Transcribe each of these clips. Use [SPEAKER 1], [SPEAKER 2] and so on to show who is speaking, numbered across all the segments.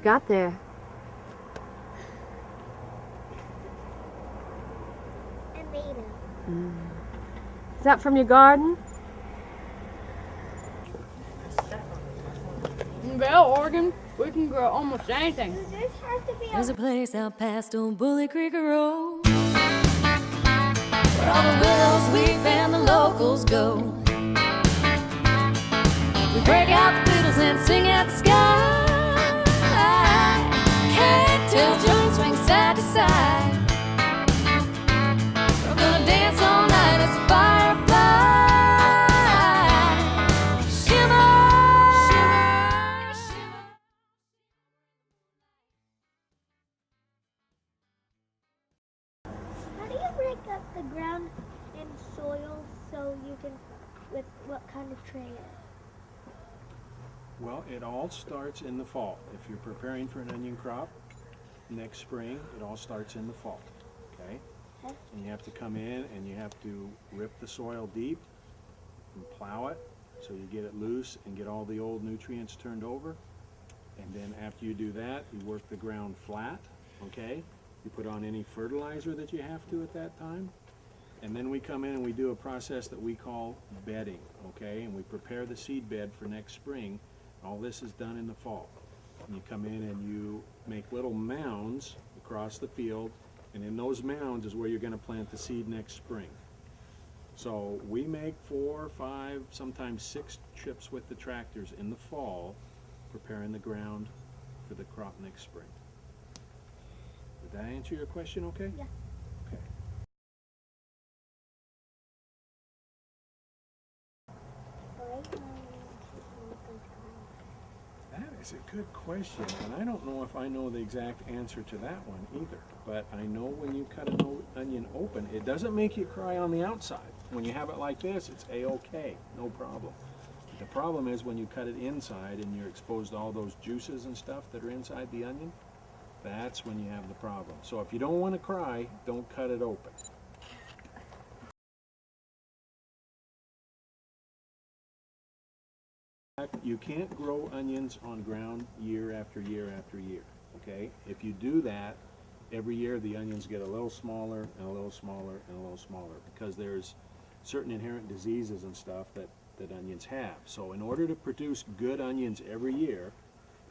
[SPEAKER 1] got there?
[SPEAKER 2] Tomato.
[SPEAKER 1] Is that from your garden?
[SPEAKER 3] In Bell, Oregon, we can grow almost anything.
[SPEAKER 2] Does this have to be
[SPEAKER 4] There's a place out past old Bully Creek Road where all the willows weep and the locals go. We break out the fiddles and sing at the sky. Cattails join swing side to side. We're gonna dance all night as a firefly. Shimmer, shimmer, shimmer.
[SPEAKER 2] How do you break up the ground and soil so you can, with what kind of tray it is?
[SPEAKER 5] Well, it all starts in the fall. If you're preparing for an onion crop next spring, it all starts in the fall, okay?
[SPEAKER 2] Okay.
[SPEAKER 5] And you have to come in and you have to rip the soil deep and plow it so you get it loose and get all the old nutrients turned over. And then after you do that, you work the ground flat, okay? You put on any fertilizer that you have to at that time. And then we come in and we do a process that we call bedding, okay? And we prepare the seed bed for next spring. All this is done in the fall. And you come in and you make little mounds across the field, and in those mounds is where you're going to plant the seed next spring. So we make 4, 5, sometimes 6 trips with the tractors in the fall, preparing the ground for the crop next spring. Did that answer your question okay?
[SPEAKER 2] Yeah.
[SPEAKER 5] Okay. That is a good question, and I don't know if I know the exact answer to that one either. But I know when you cut an onion open, it doesn't make you cry on the outside. When you have it like this, it's A-okay, no problem. The problem is when you cut it inside and you're exposed to all those juices and stuff that are inside the onion, that's when you have the problem. So if you don't want to cry, don't cut it open. You can't grow onions on ground year after year after year, okay? If you do that, every year the onions get a little smaller and a little smaller and a little smaller because there's certain inherent diseases and stuff that onions have. So in order to produce good onions every year,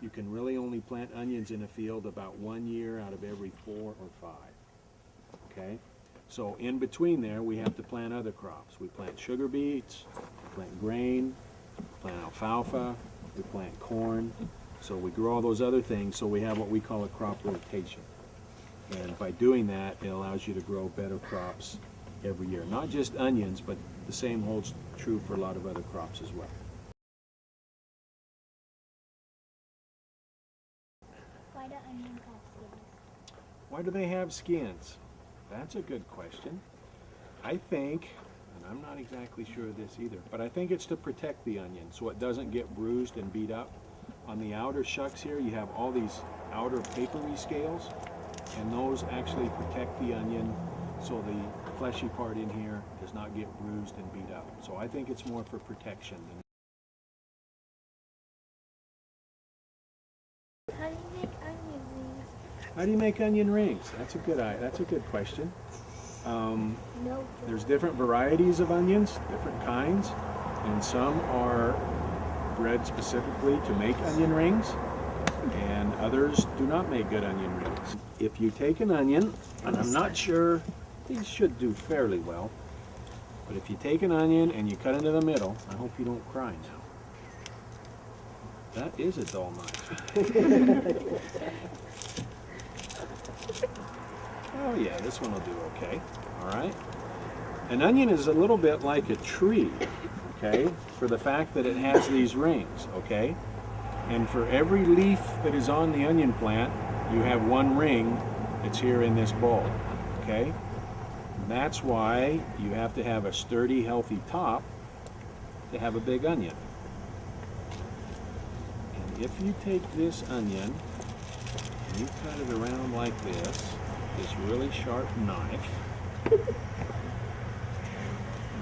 [SPEAKER 5] you can really only plant onions in a field about 1 year out of every 4 or 5, okay? So in between there, we have to plant other crops. We plant sugar beets, we plant grain, plant alfalfa, we plant corn, so we grow all those other things, so we have what we call a crop rotation. And by doing that, it allows you to grow better crops every year. Not just onions, but the same holds true for a lot of other crops as well.
[SPEAKER 2] Why do onions have skins?
[SPEAKER 5] Why do they have skins? That's a good question. I think, and I'm not exactly sure of this either, but I think it's to protect the onion so it doesn't get bruised and beat up. On the outer shucks here, you have all these outer papery scales, and those actually protect the onion so the fleshy part in here does not get bruised and beat up. So I think it's more for protection than.
[SPEAKER 2] How do you make onion rings?
[SPEAKER 5] How do you make onion rings? That's a good question.
[SPEAKER 2] No.
[SPEAKER 5] There's different varieties of onions, different kinds, and some are bred specifically to make onion rings, and others do not make good onion rings. If you take an onion, and I'm not sure, these should do fairly well, but if you take an onion and you cut into the middle, I hope you don't cry now. That is a dull knife. Oh yeah, this one will do okay. All right. An onion is a little bit like a tree, okay, for the fact that it has these rings, okay? And for every leaf that is on the onion plant, you have one ring that's here in this bulb, okay? And that's why you have to have a sturdy, healthy top to have a big onion. And if you take this onion and you cut it around like this really sharp knife,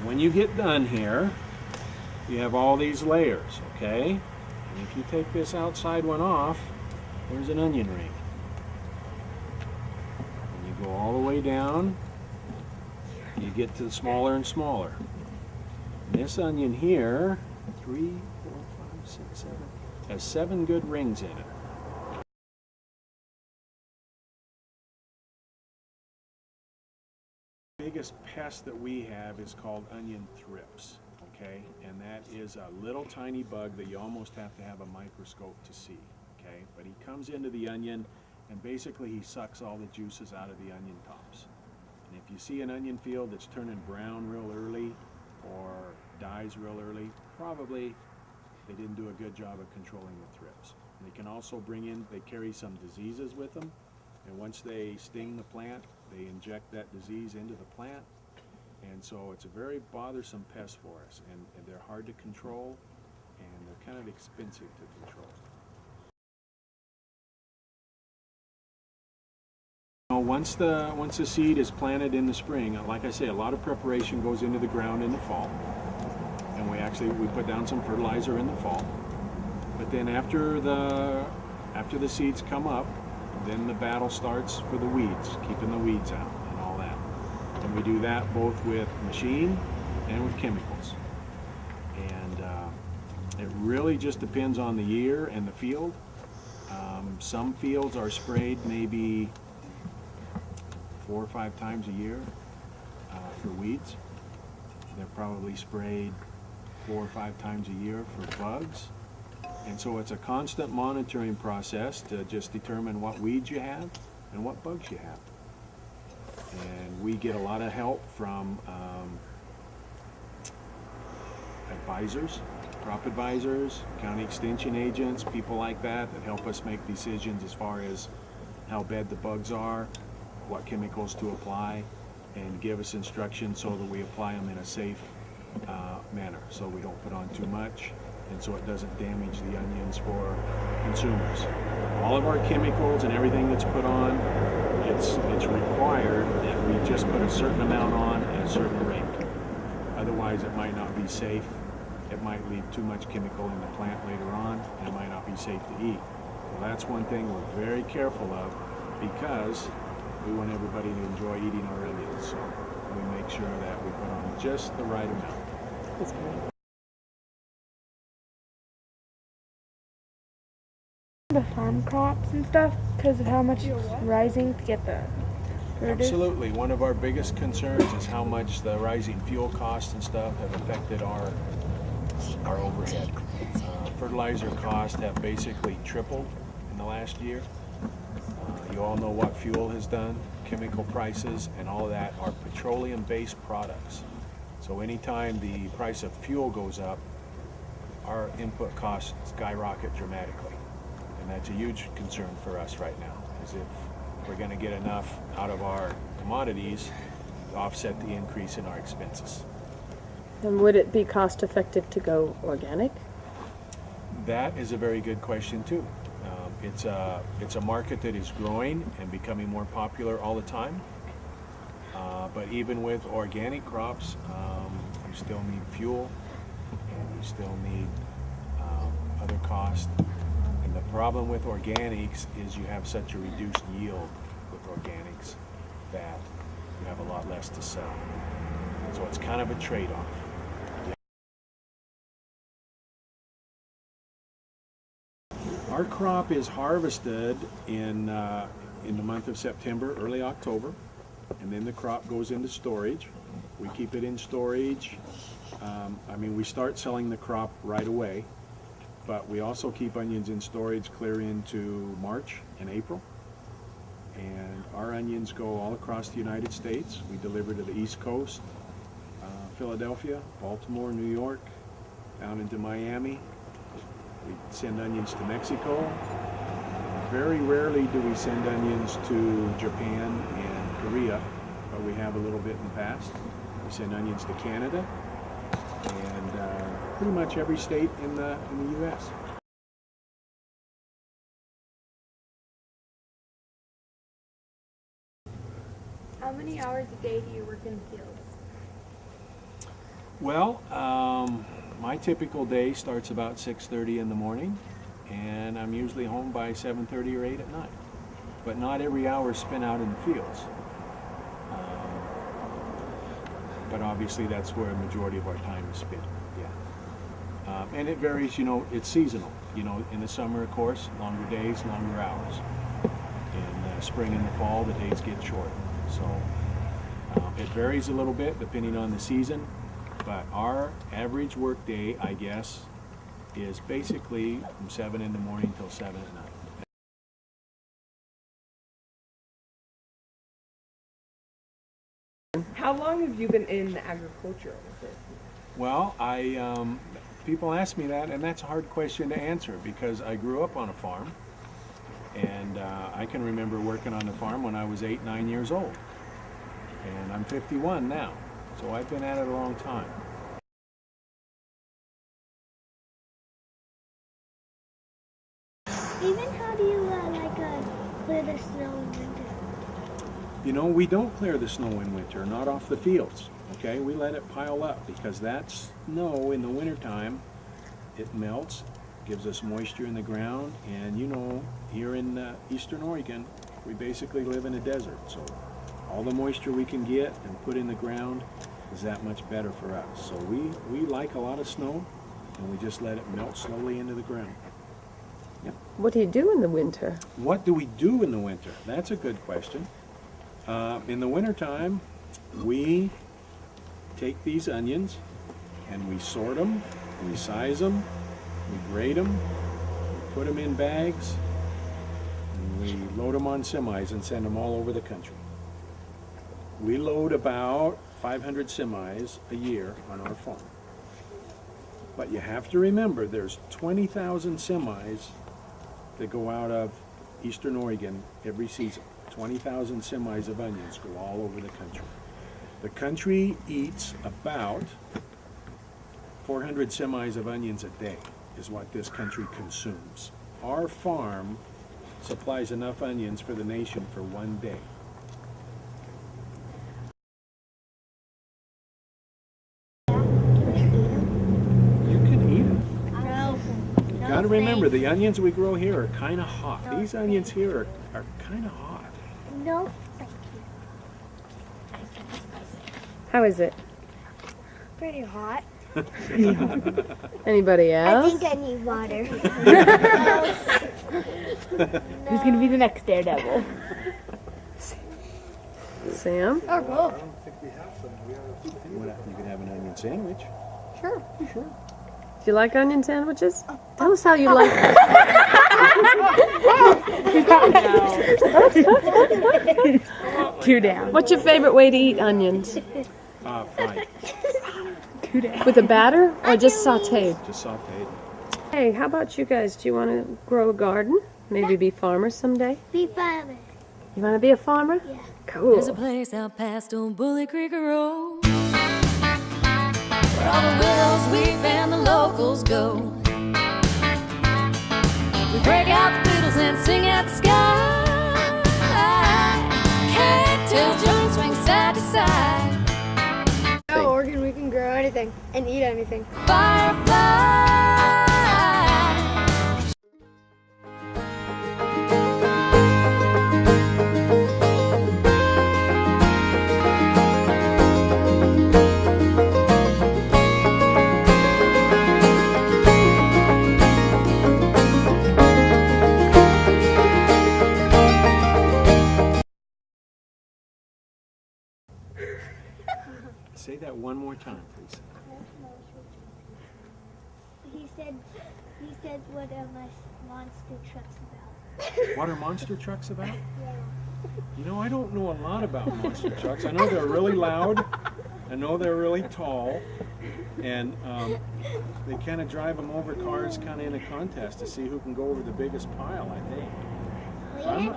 [SPEAKER 5] when you get done here, you have all these layers, okay? And if you take this outside one off, there's an onion ring. And you go all the way down, you get to the smaller and smaller. And this onion here, 3, 4, 5, 6, 7, has 7 good rings in it. The biggest pest that we have is called onion thrips, okay? And that is a little tiny bug that you almost have to have a microscope to see, okay? But he comes into the onion and basically he sucks all the juices out of the onion tops. And if you see an onion field that's turning brown real early or dies real early, probably they didn't do a good job of controlling the thrips. And they can also bring in, they carry some diseases with them, and once they sting the plant, they inject that disease into the plant, and so it's a very bothersome pest for us, and they're hard to control, and they're kind of expensive to control. Once the seed is planted in the spring, like I say, a lot of preparation goes into the ground in the fall, and we put down some fertilizer in the fall. But then after the seeds come up, then the battle starts for the weeds, keeping the weeds out and all that. And we do that both with machine and with chemicals. And it really just depends on the year and the field. Some fields are sprayed maybe 4 or 5 times a year for weeds. They're probably sprayed 4 or 5 times a year for bugs. And so it's a constant monitoring process to just determine what weeds you have and what bugs you have. And we get a lot of help from advisors, crop advisors, county extension agents, people like that help us make decisions as far as how bad the bugs are, what chemicals to apply, and give us instructions so that we apply them in a safe manner, so we don't put on too much and so it doesn't damage the onions for consumers. All of our chemicals and everything that's put on, it's required that we just put a certain amount on at a certain rate. Otherwise it might not be safe. It might leave too much chemical in the plant later on, and it might not be safe to eat. So that's one thing we're very careful of, because we want everybody to enjoy eating our onions. So we make sure that we put on just the right amount.
[SPEAKER 1] That's great.
[SPEAKER 6] The farm crops and stuff because of how much it's rising to get the produce?
[SPEAKER 5] Absolutely. One of our biggest concerns is how much the rising fuel costs and stuff have affected our overhead. Fertilizer costs have basically tripled in the last year. You all know what fuel has done. Chemical prices and all of that are petroleum-based products. So anytime the price of fuel goes up, our input costs skyrocket dramatically. And that's a huge concern for us right now, is if we're going to get enough out of our commodities to offset the increase in our expenses.
[SPEAKER 1] And would it be cost effective to go organic?
[SPEAKER 5] That is a very good question too. It's a market that is growing and becoming more popular all the time. But even with organic crops, you still need fuel, and you still need other costs. And the problem with organics is you have such a reduced yield with organics that you have a lot less to sell. So it's kind of a trade-off. Our crop is harvested in the month of September, early October, and then the crop goes into storage. We keep it in storage. We start selling the crop right away, but we also keep onions in storage clear into March and April. And our onions go all across the United States. We deliver to the East Coast, Philadelphia, Baltimore, New York, down into Miami. We send onions to Mexico. Very rarely do we send onions to Japan and Korea, but we have a little bit in the past. We send onions to Canada and pretty much every state in the U.S.
[SPEAKER 6] How many hours a day do you work in the fields?
[SPEAKER 5] Well, my typical day starts about 6:30 in the morning, and I'm usually home by 7:30 or 8 at night. But not every hour is spent out in the fields. But obviously that's where a majority of our time is spent, yeah. And it varies, you know, it's seasonal. You know, in the summer, of course, longer days, longer hours. In spring and the fall, the days get shorter. So it varies a little bit depending on the season, but our average work day, I guess, is basically from 7 in the morning till 7 at night.
[SPEAKER 7] How long have you been in agriculture?
[SPEAKER 5] Well, people ask me that, and that's a hard question to answer because I grew up on a farm, and I can remember working on the farm when I was 8, 9 years old, and I'm 51 now, so I've been at it a long time.
[SPEAKER 2] Even how do you clear the snow in winter?
[SPEAKER 5] You know, we don't clear the snow in winter, not off the fields, okay? We let it pile up because that snow in the wintertime, it melts, gives us moisture in the ground, and you know, here in eastern Oregon, we basically live in a desert, so all the moisture we can get and put in the ground is that much better for us. So we like a lot of snow, and we just let it melt slowly into the ground. Yep.
[SPEAKER 1] What do you do in the winter?
[SPEAKER 5] What do we do in the winter? That's a good question. In the wintertime, we take these onions and we sort them, we size them, we grade them, we put them in bags, and we load them on semis and send them all over the country. We load about 500 semis a year on our farm. But you have to remember there's 20,000 semis that go out of eastern Oregon every season. 20,000 semis of onions go all over the country. The country eats about 400 semis of onions a day is what this country consumes. Our farm supplies enough onions for the nation for one day. You can eat them.
[SPEAKER 2] No.
[SPEAKER 5] You gotta remember, the onions we grow here are kind of hot. These onions here are kind of hot.
[SPEAKER 2] No, thank you.
[SPEAKER 1] How is it?
[SPEAKER 2] Pretty hot.
[SPEAKER 1] Anybody
[SPEAKER 2] I
[SPEAKER 1] else?
[SPEAKER 2] think I need water.
[SPEAKER 7] Who's gonna be the next daredevil?
[SPEAKER 1] Sam?
[SPEAKER 2] Oh, cool.
[SPEAKER 5] You can have an onion sandwich.
[SPEAKER 2] Sure.
[SPEAKER 5] Sure.
[SPEAKER 1] Do you like onion sandwiches? Tell us how you like them.
[SPEAKER 7] Two down.
[SPEAKER 1] What's your favorite way to eat onions?
[SPEAKER 5] Fried.
[SPEAKER 7] Two down.
[SPEAKER 1] With a batter or just sauteed?
[SPEAKER 5] Just sauteed.
[SPEAKER 1] Hey, how about you guys? Do you want to grow a garden? Maybe be farmers someday?
[SPEAKER 2] Be farmer.
[SPEAKER 1] You want to be a farmer?
[SPEAKER 2] Yeah.
[SPEAKER 1] Cool.
[SPEAKER 4] There's a place out past old Bully Creek Road where all the willows weep and the locals go. We break out the fiddles and sing at the sky. Can't tell joints swing side to side.
[SPEAKER 8] Oh, Oregon, we can grow anything and eat anything.
[SPEAKER 4] Firefly.
[SPEAKER 5] Say that one more time, please.
[SPEAKER 2] He said what are my monster trucks about?
[SPEAKER 5] What are monster trucks about? You know, I don't know a lot about monster trucks. I know they're really loud. I know they're really tall. And they kind of drive them over cars kind of in a contest to see who can go over the biggest pile, I think.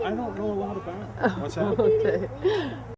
[SPEAKER 5] I don't know a lot about it. What's that?
[SPEAKER 1] Okay.